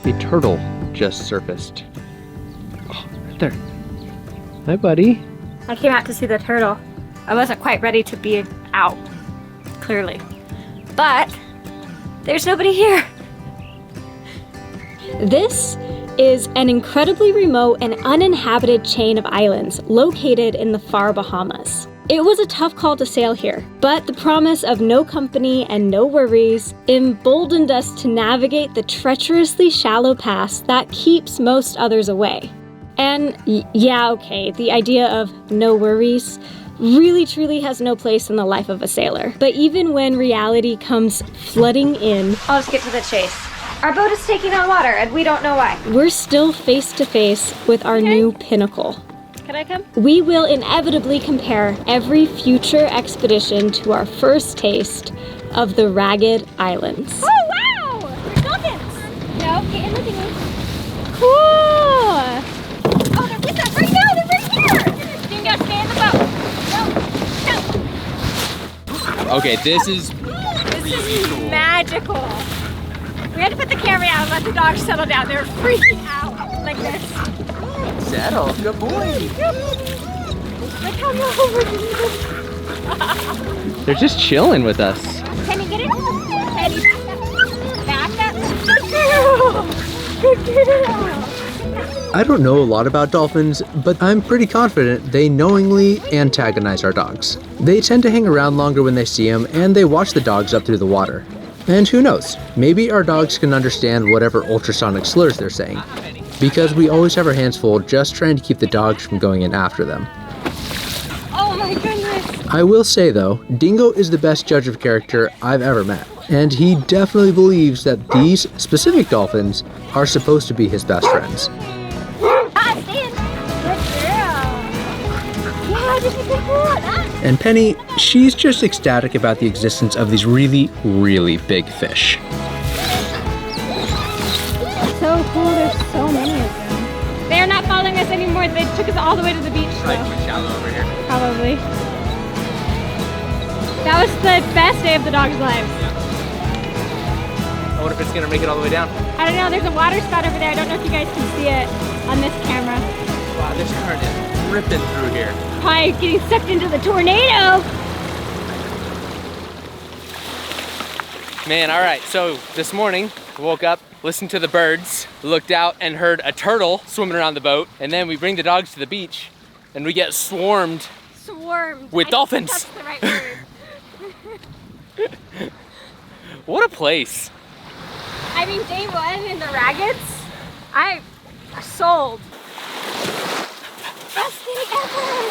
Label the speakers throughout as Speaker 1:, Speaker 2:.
Speaker 1: A turtle just surfaced. Oh, right there. Hi, buddy.
Speaker 2: I came out to see the turtle. I wasn't quite ready to be out, clearly. But there's nobody here. This is an incredibly remote and uninhabited chain of islands located in the far Bahamas. It was a tough call to sail here, but the promise of no company and no worries emboldened us to navigate the treacherously shallow pass that keeps most others away. And yeah, okay, the idea of no worries really truly has no place in the life of a sailor. But even when reality comes flooding in, I'll just get to the chase. Our boat is taking on water and we don't know why. We're still face to face with our new pinnacle. Can I come? We will inevitably compare every future expedition to our first taste of the Ragged Islands.
Speaker 3: Oh wow! There's dolphins! No, get in the dinghy.
Speaker 2: Cool!
Speaker 3: Oh, they're with us right now! They're right here! Dingo, stay in the boat! No!
Speaker 1: Okay, this is
Speaker 2: Magical! We had to put the camera out and let the dogs settle down. They were freaking out like this.
Speaker 1: settle. Good boy.
Speaker 2: Look how low.
Speaker 1: They're just chilling with us.
Speaker 3: Can you get it? Penny, back up.
Speaker 2: Good girl. Good girl.
Speaker 4: I don't know a lot about dolphins, but I'm pretty confident they knowingly antagonize our dogs. They tend to hang around longer when they see them, and they watch the dogs up through the water. And who knows, maybe our dogs can understand whatever ultrasonic slurs they're saying, because we always have our hands full just trying to keep the dogs from going in after them.
Speaker 2: Oh my goodness.
Speaker 4: I will say though, Dingo is the best judge of character I've ever met, and he definitely believes that these specific dolphins are supposed to be his best friends. And Penny, she's just ecstatic about the existence of these really, really big fish.
Speaker 2: So cool, there's so many of them. They're not following us anymore. They took us all the way to the beach.
Speaker 1: Probably too shallow over here.
Speaker 2: Probably. That was the best day of the dogs' lives.
Speaker 1: I wonder if it's gonna make it all the way down.
Speaker 2: I don't know, there's a water spout over there. I don't know if you guys can see it on this camera.
Speaker 1: Wow, this current is ripping through here.
Speaker 2: Probably getting sucked into the tornado.
Speaker 1: Man, all right, so this morning, I woke up, listened to the birds, looked out and heard a turtle swimming around the boat, and then we bring the dogs to the beach and we get swarmed with dolphins.
Speaker 2: That's the right word.
Speaker 1: What a place.
Speaker 2: I mean, day one in the Raggeds, I sold. Best thing ever!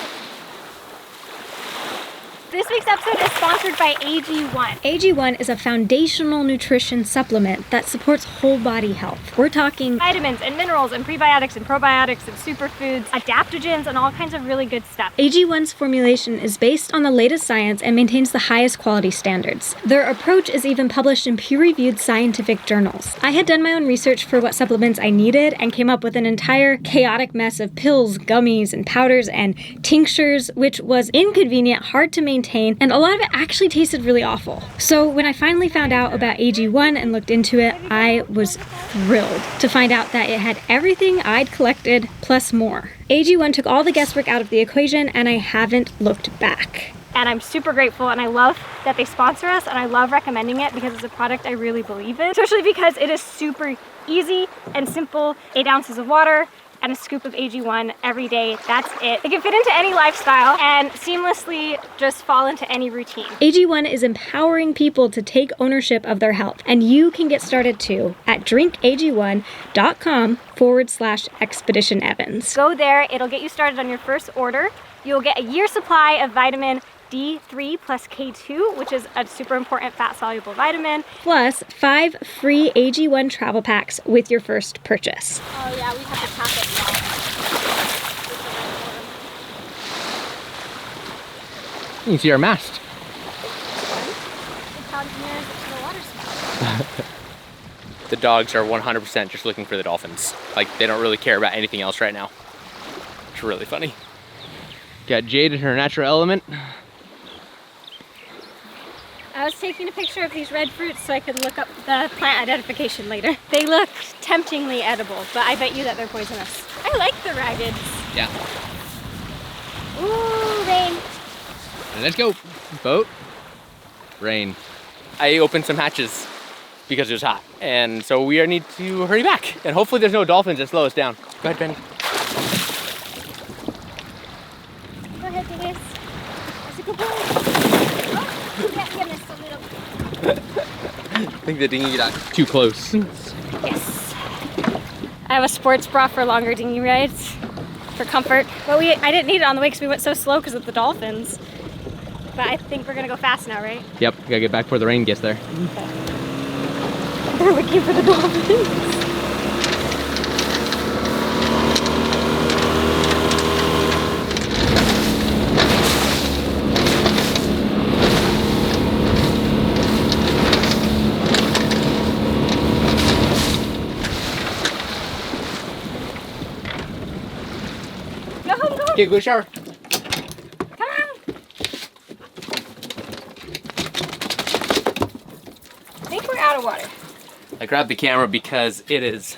Speaker 2: This week's episode is sponsored by AG1. AG1 is a foundational nutrition supplement that supports whole body health. We're talking vitamins and minerals and prebiotics and probiotics and superfoods, adaptogens, and all kinds of really good stuff. AG1's formulation is based on the latest science and maintains the highest quality standards. Their approach is even published in peer-reviewed scientific journals. I had done my own research for what supplements I needed and came up with an entire chaotic mess of pills, gummies, and powders and tinctures, which was inconvenient, hard to maintain, and a lot of it actually tasted really awful. So when I finally found out about AG1 and looked into it, I was thrilled to find out that it had everything I'd collected plus more. AG1 took all the guesswork out of the equation, and I haven't looked back. And I'm super grateful, and I love that they sponsor us, and I love recommending it because it's a product I really believe in, especially because it is super easy and simple. 8 ounces of water and a scoop of AG1 every day. That's it. It can fit into any lifestyle and seamlessly just fall into any routine. AG1 is empowering people to take ownership of their health, and you can get started too at drinkag1.com/Expedition Evans. Go there, it'll get you started on your first order. You'll get a year's supply of vitamin D3 plus K2, which is a super important fat-soluble vitamin, plus 5 free AG1 travel packs with your first purchase.
Speaker 3: Oh yeah, we have to tap it now.
Speaker 1: You can see our mast.
Speaker 3: It's how near is it to the water spout?
Speaker 1: The dogs are 100% just looking for the dolphins. Like, they don't really care about anything else right now. It's really funny. Got Jade in her natural element.
Speaker 2: I was taking a picture of these red fruits so I could look up the plant identification later. They look temptingly edible, but I bet you that they're poisonous. I like the raggeds.
Speaker 1: Yeah.
Speaker 2: Ooh, rain.
Speaker 1: Let's go. Boat. Rain. I opened some hatches because it was hot. And so we need to hurry back. And hopefully there's no dolphins that slow us down. Go ahead, Benny.
Speaker 2: Go ahead, Denise. That's a good boy. Oh, you missed a little.
Speaker 1: I think the dinghy got too close.
Speaker 2: Yes. I have a sports bra for longer dinghy rides for comfort. But I didn't need it on the way because we went so slow because of the dolphins. But I think we're gonna go fast now, right?
Speaker 1: Yep, gotta get back before the rain gets there.
Speaker 2: Okay. They're looking for the dolphins. Go home, go home.
Speaker 1: Okay, go shower.
Speaker 2: Come on. I think we're out of water.
Speaker 1: I grabbed the camera because it is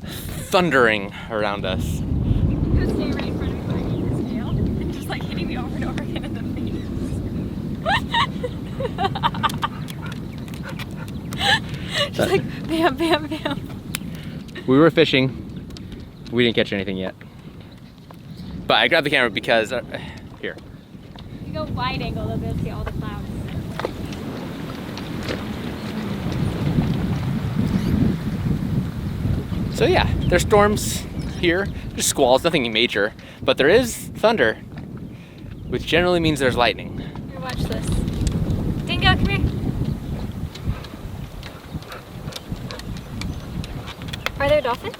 Speaker 1: thundering around us.
Speaker 2: I'm gonna stay right in front of me when I eat this tail and just like hitting me over and over again in the face. Just like bam, bam, bam.
Speaker 1: We were fishing. We didn't catch anything yet. But I grabbed the camera because, here.
Speaker 2: If you go wide angle, they'll be able to see all the clouds.
Speaker 1: So yeah, there's storms here, just squalls, nothing major, but there is thunder, which generally means there's lightning.
Speaker 2: Here, watch this. Dingo, come here. Are there dolphins?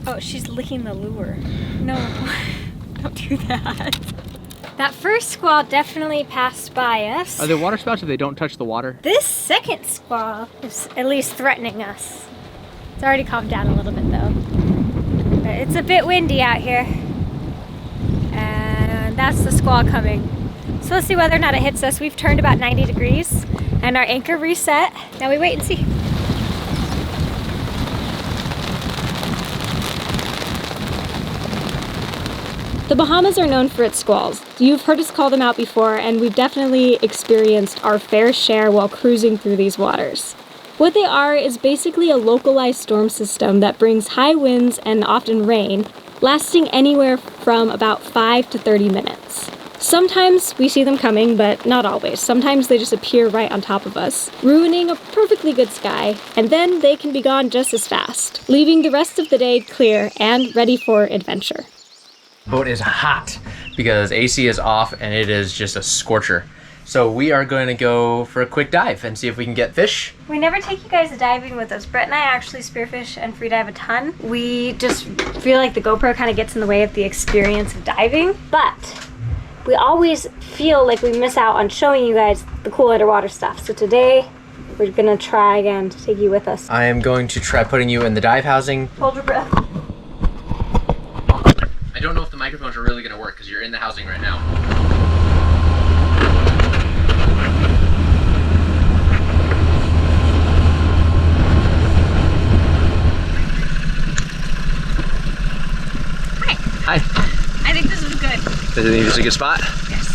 Speaker 2: Oh, she's licking the lure. No, don't do that. That first squall definitely passed by us.
Speaker 1: Are there water spouts if they don't touch the water?
Speaker 2: This second squall is at least threatening us. It's already calmed down a little bit though. But it's a bit windy out here. And that's the squall coming. So let's see whether or not it hits us. We've turned about 90 degrees and our anchor reset. Now we wait and see. The Bahamas are known for its squalls. You've heard us call them out before, and we've definitely experienced our fair share while cruising through these waters. What they are is basically a localized storm system that brings high winds and often rain, lasting anywhere from about 5 to 30 minutes. Sometimes we see them coming, but not always. Sometimes they just appear right on top of us, ruining a perfectly good sky, and then they can be gone just as fast, leaving the rest of the day clear and ready for adventure.
Speaker 1: Boat is hot because AC is off and it is just a scorcher. So we are going to go for a quick dive and see if we can get fish.
Speaker 2: We never take you guys diving with us. Brett and I actually spearfish and free dive a ton. We just feel like the GoPro kind of gets in the way of the experience of diving, but we always feel like we miss out on showing you guys the cool underwater stuff. So today we're gonna try again to take you with us.
Speaker 1: I am going to try putting you in the dive housing.
Speaker 2: Hold your breath.
Speaker 1: I don't know if the microphones are really going to work because you're in the housing right now. Hi.
Speaker 3: I think this is good.
Speaker 1: Do you think this is a good spot?
Speaker 3: Yes.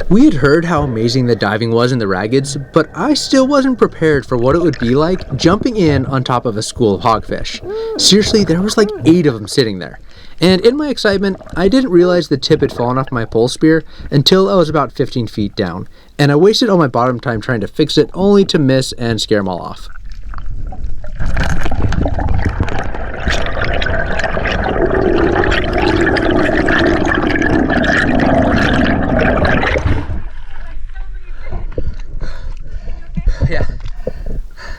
Speaker 4: We had heard how amazing the diving was in the raggeds, but I still wasn't prepared for what it would be like jumping in on top of a school of hogfish. Seriously, there was like 8 of them sitting there. And in my excitement, I didn't realize the tip had fallen off my pole spear until I was about 15 feet down, and I wasted all my bottom time trying to fix it only to miss and scare them all off.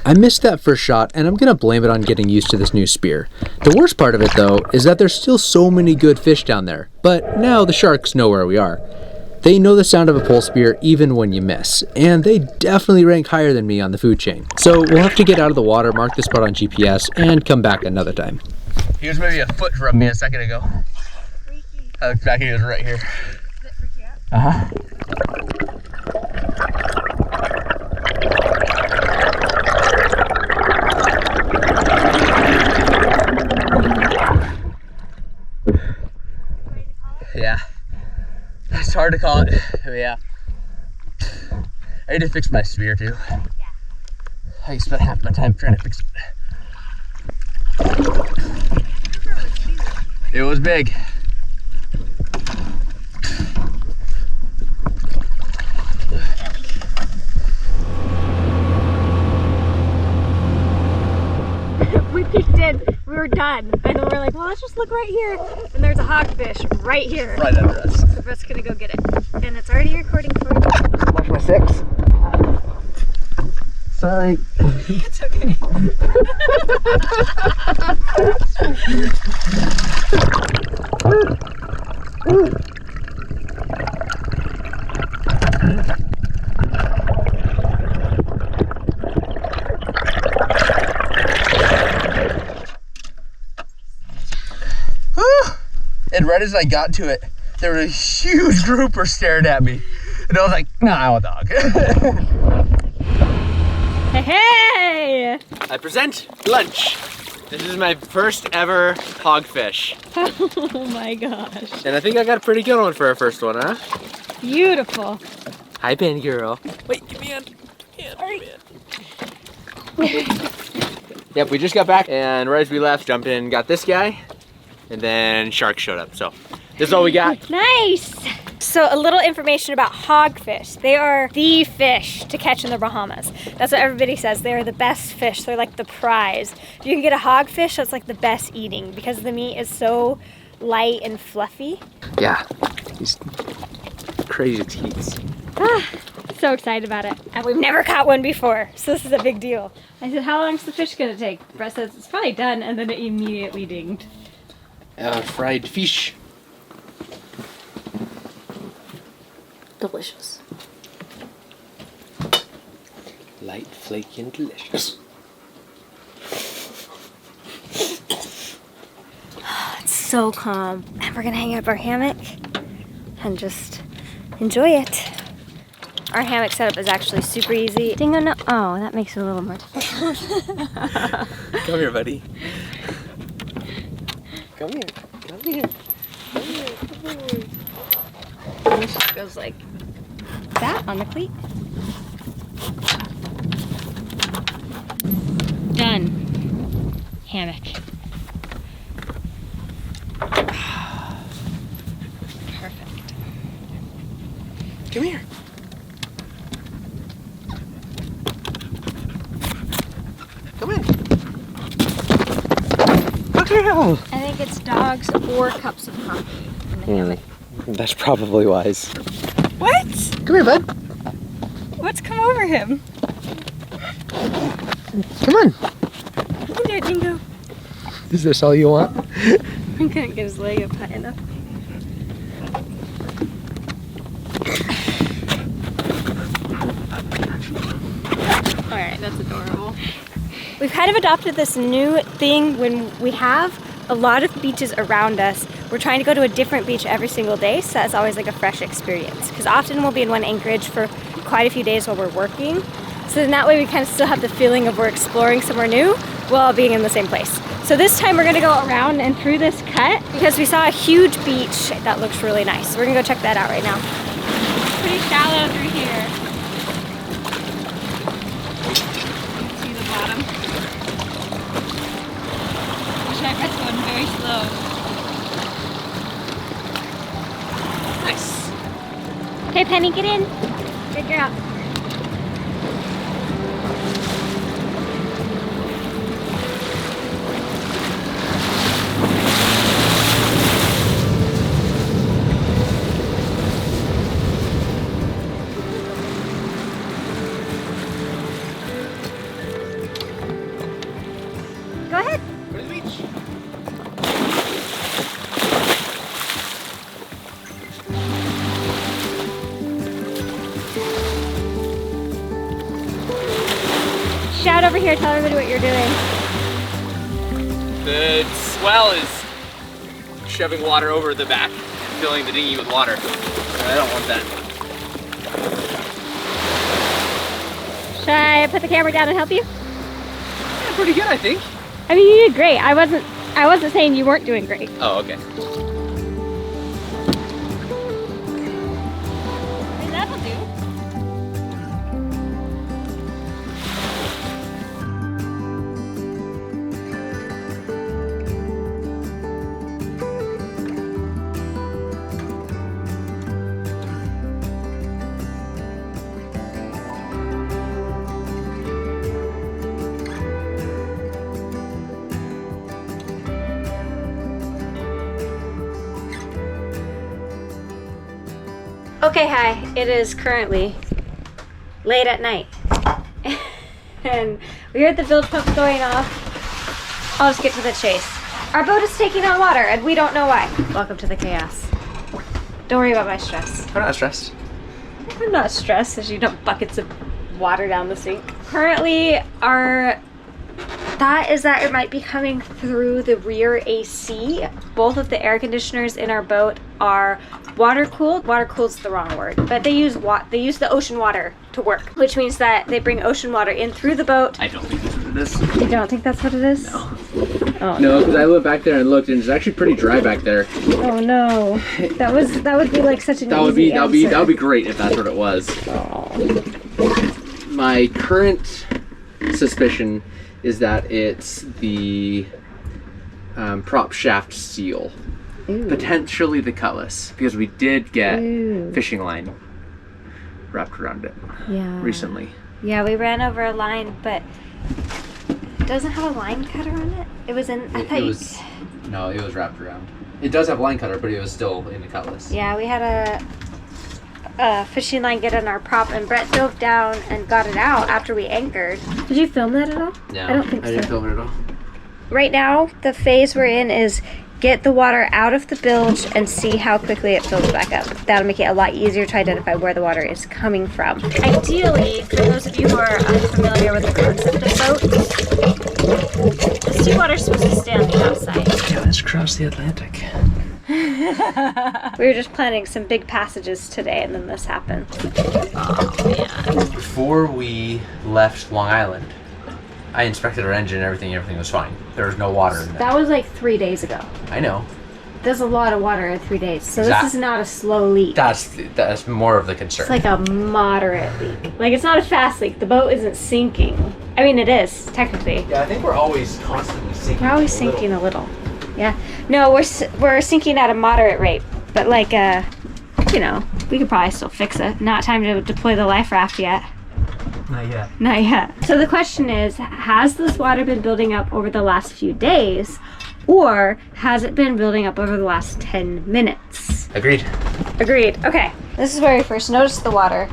Speaker 4: I missed that first shot, and I'm gonna blame it on getting used to this new spear. The worst part of it, though, is that there's still so many good fish down there, but now the sharks know where we are. They know the sound of a pole spear even when you miss, and they definitely rank higher than me on the food chain. So we'll have to get out of the water, mark the spot on GPS, and come back another time.
Speaker 1: He was maybe a foot from me a second ago.
Speaker 2: Freaky.
Speaker 1: I looked back, he was right here.
Speaker 2: Does it freak you out?
Speaker 1: Uh-huh. Yeah. It's hard to call it. Yeah. I need to fix my spear too.
Speaker 2: Yeah.
Speaker 1: I spent half my time trying to fix it. It was big.
Speaker 2: We peeked in, we were done. And then we're like, well, let's just look right here. And there's a hogfish right here.
Speaker 1: Right under us.
Speaker 2: So we're just gonna go get it. And it's already recording for you.
Speaker 1: Watch my 6. Sorry.
Speaker 2: It's okay.
Speaker 1: And right as I got to it, there was a huge grouper staring at me. And I was like, nah, I want a dog.
Speaker 2: Hey!
Speaker 1: I present lunch. This is my first ever hogfish.
Speaker 2: Oh my gosh.
Speaker 1: And I think I got a pretty good one for our first one, huh?
Speaker 2: Beautiful.
Speaker 1: Hi, Ben girl. Wait, give me a hand. Yep, we just got back, and right as we left, jumped in, got this guy, and then sharks showed up. So this is all we got.
Speaker 2: Nice. So a little information about hogfish. They are the fish to catch in the Bahamas. That's what everybody says. They are the best fish. They're like the prize. If you can get a hogfish, that's like the best eating because the meat is so light and fluffy.
Speaker 1: Yeah, he's crazy teeth.
Speaker 2: So excited about it. And we've never caught one before, so this is a big deal. I said, how long is the fish gonna take? Brett says, it's probably done, and then it immediately dinged.
Speaker 1: Fried fish.
Speaker 2: Delicious.
Speaker 1: Light, flaky, and delicious.
Speaker 2: It's so calm. And we're gonna hang up our hammock and just enjoy it. Our hammock setup is actually super easy. Dingo, no. Oh, that makes it a little more difficult.
Speaker 1: Come here, buddy. Come here. Come here. Come here. Come here.
Speaker 2: And this just goes like that on the cleat. Done. Hammock. Perfect.
Speaker 1: Come here. Come in.
Speaker 2: I think it's dogs or cups of coffee in the hammock.
Speaker 1: That's probably wise.
Speaker 2: What?
Speaker 1: Come here, bud.
Speaker 2: What's come over him?
Speaker 1: Come on.
Speaker 2: You can do it, Dingo.
Speaker 1: Is this all you want?
Speaker 2: I couldn't get his leg up high enough. Alright, that's adorable. We've kind of adopted this new thing when we have a lot of beaches around us. We're trying to go to a different beach every single day, so that's always like a fresh experience. Because often we'll be in one anchorage for quite a few days while we're working. So then that way we kind of still have the feeling of we're exploring somewhere new while being in the same place. So this time we're gonna go around and through this cut because we saw a huge beach that looks really nice. So we're gonna go check that out right now. It's pretty shallow through here. You can see the bottom. Wish I pressed one very slow.
Speaker 1: Nice.
Speaker 2: Okay, Penny, get in. Good girl. Go ahead.
Speaker 1: Go to the beach.
Speaker 2: Shout over here, tell everybody what you're doing.
Speaker 1: It's swell is shoving water over the back, filling the dinghy with water. I don't want that.
Speaker 2: Should I put the camera down and help you?
Speaker 1: Yeah, pretty good, I think.
Speaker 2: I mean, you did great. I wasn't saying you weren't doing great.
Speaker 1: Oh, okay.
Speaker 2: I mean, that'll do. Okay, hi. It is currently late at night. And we heard the bilge pump going off. I'll just get to the chase. Our boat is taking on water and we don't know why. Welcome to the chaos. Don't worry about my stress.
Speaker 1: I'm not stressed.
Speaker 2: I'm not stressed as you dump buckets of water down the sink. Currently, our thought is that it might be coming through the rear AC. Both of the air conditioners in our boat are water cooled. Water cooled's the wrong word, but they use the ocean water to work, which means that they bring ocean water in through the boat.
Speaker 1: I don't think that's what it is.
Speaker 2: You don't think that's what it is?
Speaker 1: No.
Speaker 2: Oh,
Speaker 1: no, because I went back there and looked, and it's actually pretty dry back there.
Speaker 2: Oh no, that would be like such an
Speaker 1: That would
Speaker 2: easy
Speaker 1: be
Speaker 2: answer.
Speaker 1: great if that's what it was.
Speaker 2: Oh.
Speaker 1: My current suspicion is that it's the prop shaft seal.
Speaker 2: Ooh.
Speaker 1: Potentially the cutlass, because we did get
Speaker 2: Ooh.
Speaker 1: fishing line wrapped around it recently.
Speaker 2: Yeah, we ran over a line, but it doesn't have a line cutter on it. It was in.
Speaker 1: No, it was wrapped around. It does have line cutter, but it was still in the cutlass.
Speaker 2: Yeah, we had a fishing line get in our prop, and Brett dove down and got it out after we anchored. Did you film that at all?
Speaker 1: No,
Speaker 2: I don't think so.
Speaker 1: I didn't film it at all.
Speaker 2: Right now, the phase we're in is get the water out of the bilge and see how quickly it fills back up. That'll make it a lot easier to identify where the water is coming from. Ideally, for those of you who are unfamiliar with the concept of boat, the seawater is supposed to stay on the outside.
Speaker 1: Yeah, let's cross the Atlantic.
Speaker 2: We were just planning some big passages today and then this happened.
Speaker 1: Oh, man. Before we left Long Island, I inspected our engine and everything was fine. There was no water in there.
Speaker 2: That was like 3 days ago.
Speaker 1: I know.
Speaker 2: There's a lot of water in 3 days, so
Speaker 1: Exactly.
Speaker 2: this is not a slow leak.
Speaker 1: That's more of the concern.
Speaker 2: It's like a moderate leak. Like, it's not a fast leak. The boat isn't sinking. I mean, it is, technically.
Speaker 1: Yeah, I think we're always constantly sinking.
Speaker 2: We're always sinking a little. Yeah. No, we're sinking at a moderate rate, but like, you know, we could probably still fix it. Not time to deploy the life raft yet.
Speaker 1: Not yet.
Speaker 2: Not yet. So the question is, has this water been building up over the last few days, or has it been building up over the last 10 minutes?
Speaker 1: Agreed.
Speaker 2: Agreed. Okay. This is where we first noticed the water.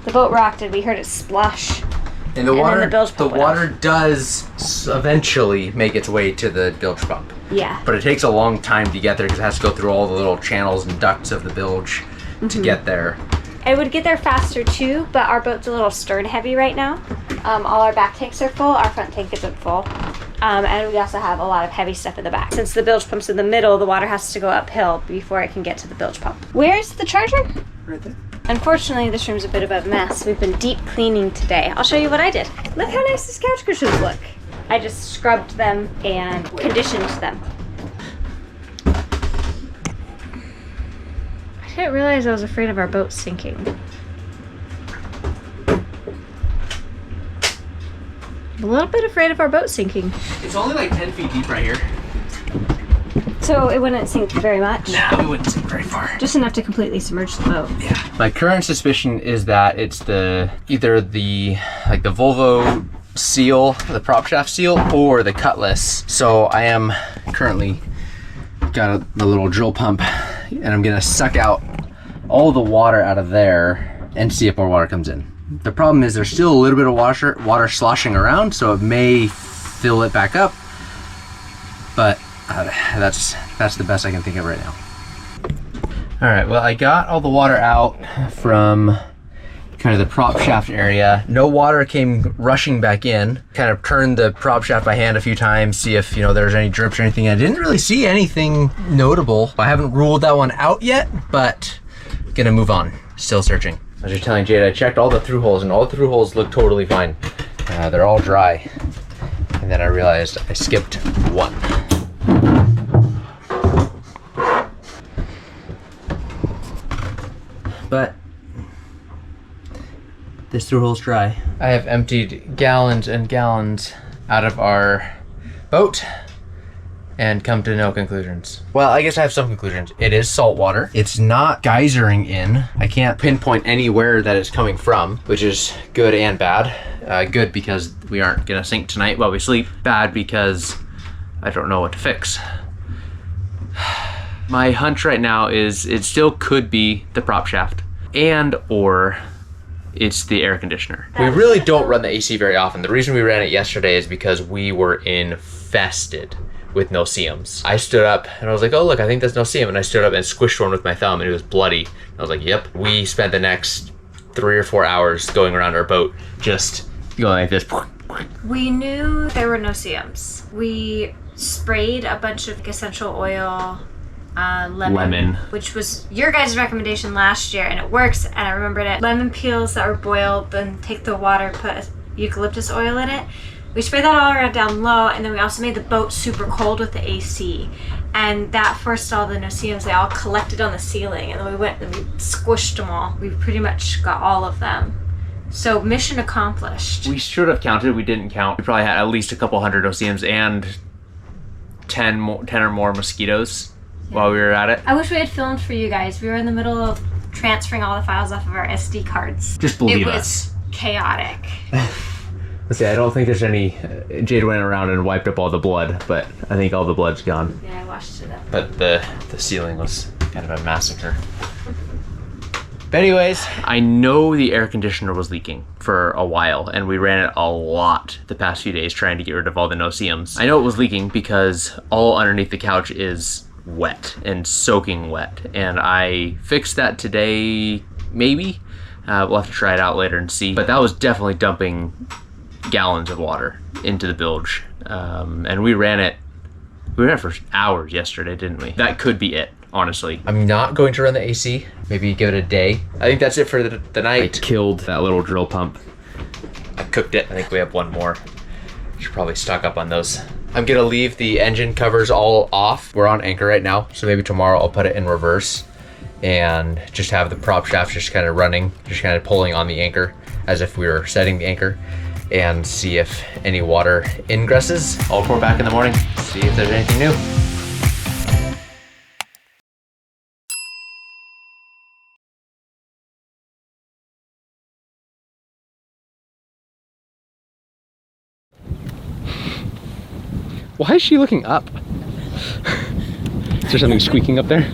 Speaker 2: The boat rocked and we heard it splosh.
Speaker 1: And the
Speaker 2: then
Speaker 1: water,
Speaker 2: the bilge pump went
Speaker 1: water does eventually make its way to the bilge pump.
Speaker 2: Yeah.
Speaker 1: But it takes a long time to get there because it has to go through all the little channels and ducts of the bilge to get there.
Speaker 2: It would get there faster too, but our boat's a little stern heavy right now. All our back tanks are full, our front tank isn't full. And we also have a lot of heavy stuff in the back. Since the bilge pump's in the middle, the water has to go uphill before it can get to the bilge pump. Where's the charger?
Speaker 1: Right there.
Speaker 2: Unfortunately, this room's a bit of a mess. We've been deep cleaning today. I'll show you what I did. Look how nice these couch cushions look. I just scrubbed them and conditioned them. I didn't realize I was afraid of our boat sinking. A little bit afraid of our boat sinking.
Speaker 1: It's only like 10 feet deep right here.
Speaker 2: So it wouldn't sink very much?
Speaker 1: No, it wouldn't sink very far.
Speaker 2: Just enough to completely submerge the boat.
Speaker 1: Yeah. My current suspicion is that it's either the Volvo seal, the prop shaft seal, or the cutlass. So I am currently got the little drill pump, and I'm gonna suck out all the water out of there and see if more water comes in. The problem is there's still a little bit of water sloshing around, so it may fill it back up, but that's the best I can think of right now. All right, well, I got all the water out from kind of the prop shaft area. No water came rushing back in. Kind of turned the prop shaft by hand a few times, see if, there's any drips or anything. I didn't really see anything notable. I haven't ruled that one out yet, but gonna move on. Still searching. I was just telling Jade, I checked all the through holes and all the through holes look totally fine. They're all dry. And then I realized I skipped one. But this through hole's dry. I have emptied gallons and gallons out of our boat and come to no conclusions. Well, I guess I have some conclusions. It is salt water. It's not geysering in. I can't pinpoint anywhere that it's coming from, which is good and bad. Good because we aren't gonna sink tonight while we sleep. Bad because I don't know what to fix. My hunch right now is it still could be the prop shaft and or it's the air conditioner. We really don't run the AC very often. The reason we ran it yesterday is because we were infested with no-see-ums. I stood up and I was like, oh look, I think that's no-see-um. And I stood up and squished one with my thumb and it was bloody. I was like, yep. We spent the next 3 or 4 hours going around our boat, just going like this.
Speaker 2: We knew there were no-see-ums. We sprayed a bunch of essential oil, lemon, which was your guys' recommendation last year, and it works, and I remembered it. Lemon peels that were boiled, then take the water, put eucalyptus oil in it. We sprayed that all around down low, and then we also made the boat super cold with the AC. And that forced all the no-see-ums, they all collected on the ceiling, and then we went and we squished them all. We pretty much got all of them. So mission accomplished. We should have counted, we didn't count. We probably had at least a couple hundred no-see-ums and 10 or more mosquitoes while we were at it. I wish we had filmed for you guys. We were in the middle of transferring all the files off of our SD cards. Just believe us. It was chaotic.
Speaker 1: Let's see, I don't think there's any. Jade went around and wiped up all the blood, but I think all the blood's gone.
Speaker 2: Yeah, I washed it up.
Speaker 1: But the ceiling was kind of a massacre. But anyways, I know the air conditioner was leaking for a while, and we ran it a lot the past few days trying to get rid of all the no-see-ums. I know it was leaking because all underneath the couch is wet and soaking wet, and I fixed that today, maybe. We'll have to try it out later and see. But that was definitely dumping gallons of water into the bilge, and we ran it for hours yesterday, didn't we? That could be it, honestly. I'm not going to run the AC. Maybe give it a day. I think that's it for the night. I killed that little drill pump. I cooked it. I think we have one more. Should probably stock up on those. I'm gonna leave the engine covers all off. We're on anchor right now, so maybe tomorrow I'll put it in reverse and just have the prop shaft just kind of running, just kind of pulling on the anchor as if we were setting the anchor, and see if any water ingresses. I'll pour back in the morning, see if there's anything new.
Speaker 4: Why is she looking up? Is there something squeaking up there?